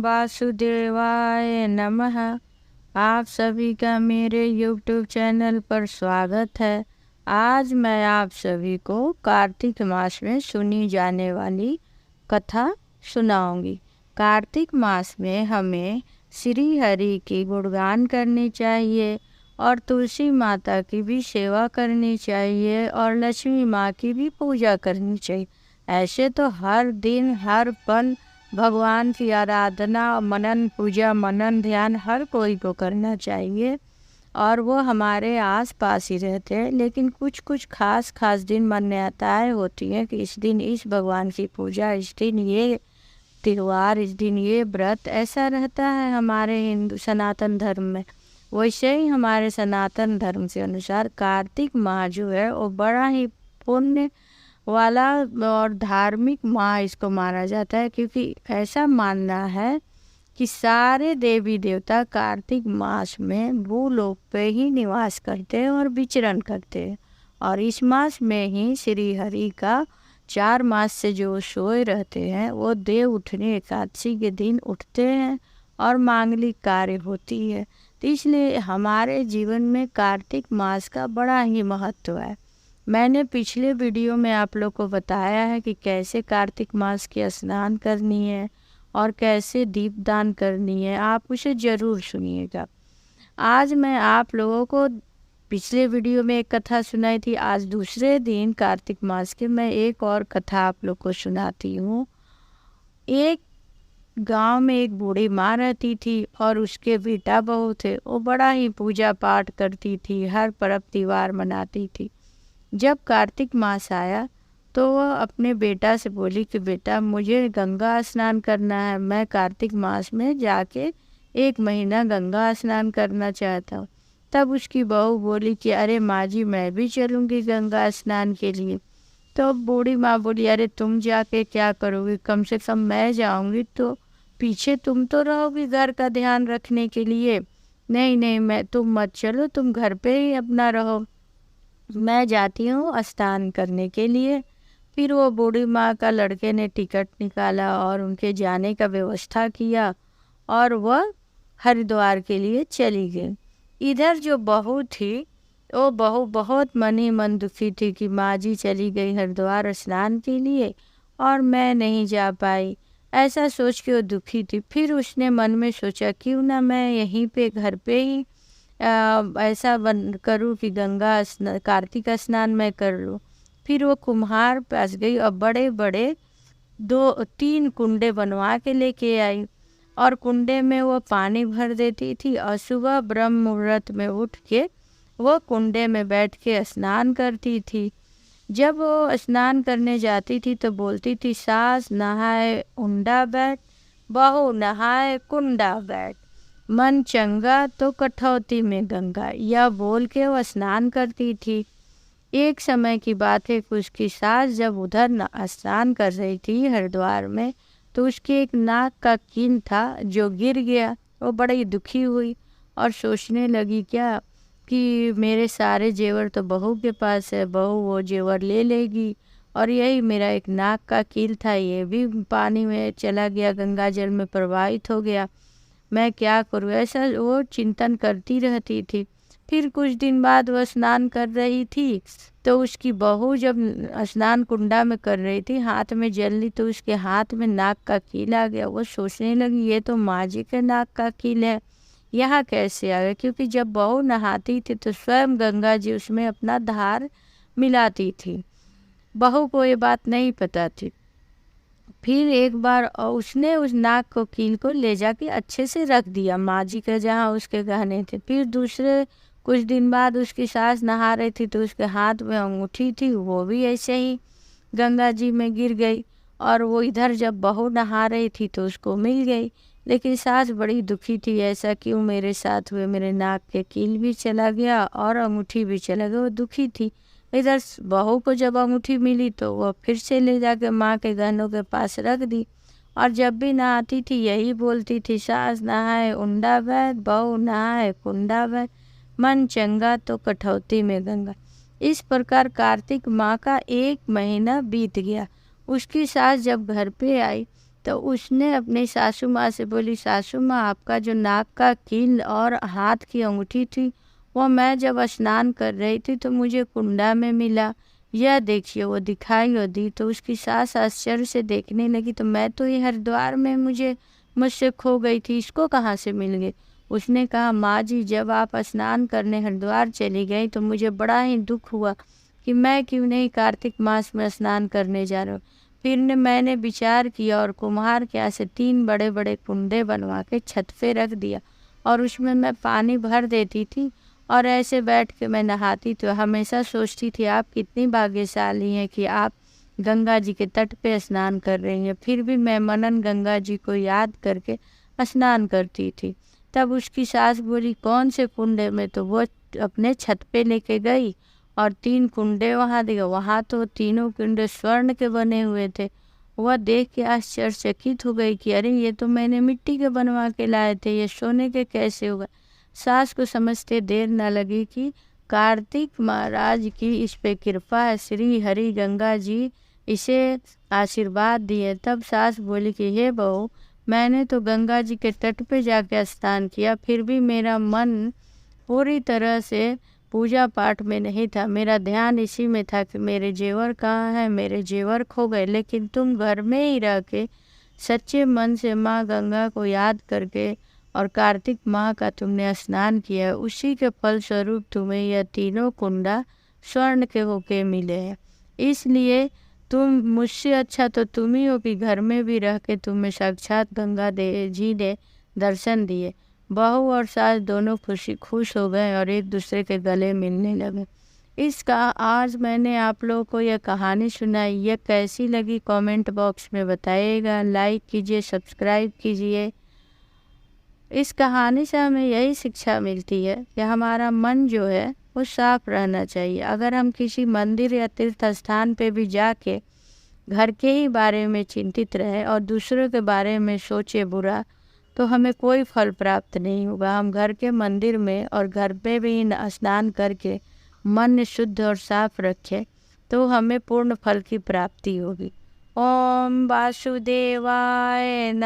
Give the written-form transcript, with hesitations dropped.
वासुदेवाय नमः। आप सभी का मेरे YouTube चैनल पर स्वागत है। आज मैं आप सभी को कार्तिक मास में सुनी जाने वाली कथा सुनाऊंगी। कार्तिक मास में हमें श्री हरि की गुणगान करनी चाहिए और तुलसी माता की भी सेवा करनी चाहिए और लक्ष्मी माँ की भी पूजा करनी चाहिए। ऐसे तो हर दिन हर पल भगवान की आराधना, मनन, पूजा, मनन, ध्यान हर कोई को करना चाहिए और वो हमारे आस पास ही रहते हैं। लेकिन कुछ खास दिन मान्यताएं होती हैं कि इस दिन इस भगवान की पूजा, इस दिन ये त्यौहार, इस दिन ये व्रत, ऐसा रहता है हमारे हिंदू सनातन धर्म में। वैसे ही हमारे सनातन धर्म से अनुसार कार्तिक माह जो है वो बड़ा ही पुण्य वाला और धार्मिक माह इसको माना जाता है, क्योंकि ऐसा मानना है कि सारे देवी देवता कार्तिक मास में भूलोक पे ही निवास करते हैं और विचरण करते हैं। और इस मास में ही श्री हरि का 4 मास से जो सोए रहते हैं वो देव उठने एकादशी के दिन उठते हैं और मांगलिक कार्य होती है। तो इसलिए हमारे जीवन में कार्तिक मास का बड़ा ही महत्व है। मैंने पिछले वीडियो में आप लोग को बताया है कि कैसे कार्तिक मास की स्नान करनी है और कैसे दीपदान करनी है। आप उसे ज़रूर सुनिएगा। आज मैं आप लोगों को पिछले वीडियो में एक कथा सुनाई थी, आज दूसरे दिन कार्तिक मास के मैं एक और कथा आप लोग को सुनाती हूँ। एक गांव में एक बूढ़ी माँ रहती थी और उसके बेटा बहू थे। वो बड़ा ही पूजा पाठ करती थी, हर पर्व त्योहार मनाती थी। जब कार्तिक मास आया तो वह अपने बेटा से बोली कि बेटा, मुझे गंगा स्नान करना है। मैं कार्तिक मास में जाके 1 महीना गंगा स्नान करना चाहता हूँ। तब उसकी बहू बोली कि अरे माँ जी, मैं भी चलूँगी गंगा स्नान के लिए। तो बूढ़ी माँ बोली, अरे तुम जाके क्या करोगी, कम से कम मैं जाऊँगी तो पीछे तुम तो रहोगी घर का ध्यान रखने के लिए। नहीं, तुम मत चलो, तुम घर पे ही अपना रहो, मैं जाती हूँ स्नान करने के लिए। फिर वो बूढ़ी माँ का लड़के ने टिकट निकाला और उनके जाने का व्यवस्था किया और वह हरिद्वार के लिए चली गई। इधर जो बहू थी वो बहू बहुत मन ही मन दुखी थी कि माँ जी चली गई हरिद्वार स्नान के लिए और मैं नहीं जा पाई। ऐसा सोच के वो दुखी थी। फिर उसने मन में सोचा क्यों ना मैं यहीं पे घर पे ही ऐसा करूँ कि कार्तिक स्नान मैं कर लूँ। फिर वो कुम्हार पास गई और बड़े बड़े 2-3 कुंडे बनवा के लेके आई और कुंडे में वो पानी भर देती थी और सुबह ब्रह्म मुहूर्त में उठ के वो कुंडे में बैठ के स्नान करती थी। जब वो स्नान करने जाती थी तो बोलती थी, सास नहाए उंडा बैठ, बहू नहाए कुंडा बैठ, मन चंगा तो कठौती में गंगा। यह बोल के वह स्नान करती थी। एक समय की बात है कि उसकी सास जब उधर स्नान कर रही थी हरिद्वार में तो उसके एक नाक का कील था जो गिर गया। वो बड़ी दुखी हुई और सोचने लगी क्या कि मेरे सारे जेवर तो बहू के पास है, बहू वो जेवर ले लेगी और यही मेरा एक नाक का कील था, ये भी पानी में चला गया, गंगा जल में प्रवाहित हो गया, मैं क्या करूँ। ऐसा वो चिंतन करती रहती थी। फिर कुछ दिन बाद वह स्नान कर रही थी तो उसकी बहू जब स्नान कुंडा में कर रही थी, हाथ में जल ली तो उसके हाथ में नाक का कील आ गया। वो सोचने लगी ये तो माँ जी के नाक का कील है, यहाँ कैसे आ गया, क्योंकि जब बहू नहाती थी तो स्वयं गंगा जी उसमें अपना धार मिलाती थी। बहू को ये बात नहीं पता थी। फिर एक बार उसने उस नाक को कील को ले जाके अच्छे से रख दिया माँ जी के जहाँ उसके गहने थे। फिर दूसरे कुछ दिन बाद उसकी सास नहा रही थी तो उसके हाथ में अंगूठी थी, वो भी ऐसे ही गंगा जी में गिर गई और वो इधर जब बहू नहा रही थी तो उसको मिल गई। लेकिन सास बड़ी दुखी थी, ऐसा क्यों मेरे साथ हुए, मेरे नाक के कील भी चला गया और अंगूठी भी चला गया। वो दुखी थी। इधर बहू को जब अंगूठी मिली तो वह फिर से ले जाके माँ के गहनों के पास रख दी और जब भी नहाती थी यही बोलती थी, सास नहाए उंडा बैठ, बहू नहाए कुंडा बैठ, मन चंगा तो कठौती में गंगा। इस प्रकार कार्तिक माह का 1 महीना बीत गया। उसकी सास जब घर पे आई तो उसने अपनी सासू माँ से बोली, सासू माँ आपका जो नाक का कील और हाथ की अंगूठी थी वो मैं जब स्नान कर रही थी तो मुझे कुंडा में मिला, यह देखिए। वो दिखाई और दी तो उसकी सास आश्चर्य से देखने लगी, तो मैं तो ये हरिद्वार में मुझसे खो गई थी, इसको कहाँ से मिल गई। उसने कहा, माँ जी जब आप स्नान करने हरिद्वार चली गई तो मुझे बड़ा ही दुख हुआ कि मैं क्यों नहीं कार्तिक मास में स्नान करने जा रहा हूँ। फिर मैंने विचार किया और कुम्हार के यहाँ से 3 बड़े बड़े कुंडे बनवा के छत पे रख दिया और उसमें मैं पानी भर देती थी और ऐसे बैठ के मैं नहाती। तो हमेशा सोचती थी आप कितनी भाग्यशाली हैं कि आप गंगा जी के तट पे स्नान कर रही हैं। फिर भी मैं मनन गंगा जी को याद करके स्नान करती थी। तब उसकी सास बोली, कौन से कुंडे में? तो वो अपने छत पे लेके गई और 3 कुंडे वहाँ दिए। वहाँ तो तीनों कुंडे स्वर्ण के बने हुए थे। वह देख के आश्चर्यचकित हो गई कि अरे ये तो मैंने मिट्टी के बनवा के लाए थे, ये सोने के कैसे हो गए। सास को समझते देर न लगी कि कार्तिक महाराज की इस पे कृपा है, श्री हरि गंगा जी इसे आशीर्वाद दिए। तब सास बोली कि हे बहू, मैंने तो गंगा जी के तट पे जाके स्नान किया, फिर भी मेरा मन पूरी तरह से पूजा पाठ में नहीं था। मेरा ध्यान इसी में था कि मेरे जेवर कहाँ हैं, मेरे जेवर खो गए। लेकिन तुम घर में ही रह के सच्चे मन से माँ गंगा को याद करके और कार्तिक माह का तुमने स्नान किया, उसी के फल स्वरूप तुम्हें यह तीनों कुंडा स्वर्ण के होके मिले हैं। इसलिए तुम मुझसे अच्छा तो तुम ही हो कि घर में भी रह के तुम्हें साक्षात गंगा दे जी ने दर्शन दिए। बहू और सास दोनों खुश हो गए और एक दूसरे के गले मिलने लगे। इसका आज मैंने आप लोगों को यह कहानी सुनाई, यह कैसी लगी कमेंट बॉक्स में बताइएगा। लाइक कीजिए, सब्सक्राइब कीजिए। इस कहानी से हमें यही शिक्षा मिलती है कि हमारा मन जो है वो साफ रहना चाहिए। अगर हम किसी मंदिर या तीर्थ स्थान पे भी जाके घर के ही बारे में चिंतित रहे और दूसरों के बारे में सोचे बुरा, तो हमें कोई फल प्राप्त नहीं होगा। हम घर के मंदिर में और घर पे भी स्नान करके मन शुद्ध और साफ रखें तो हमें पूर्ण फल की प्राप्ति होगी। ओम वासुदेवाय नमः।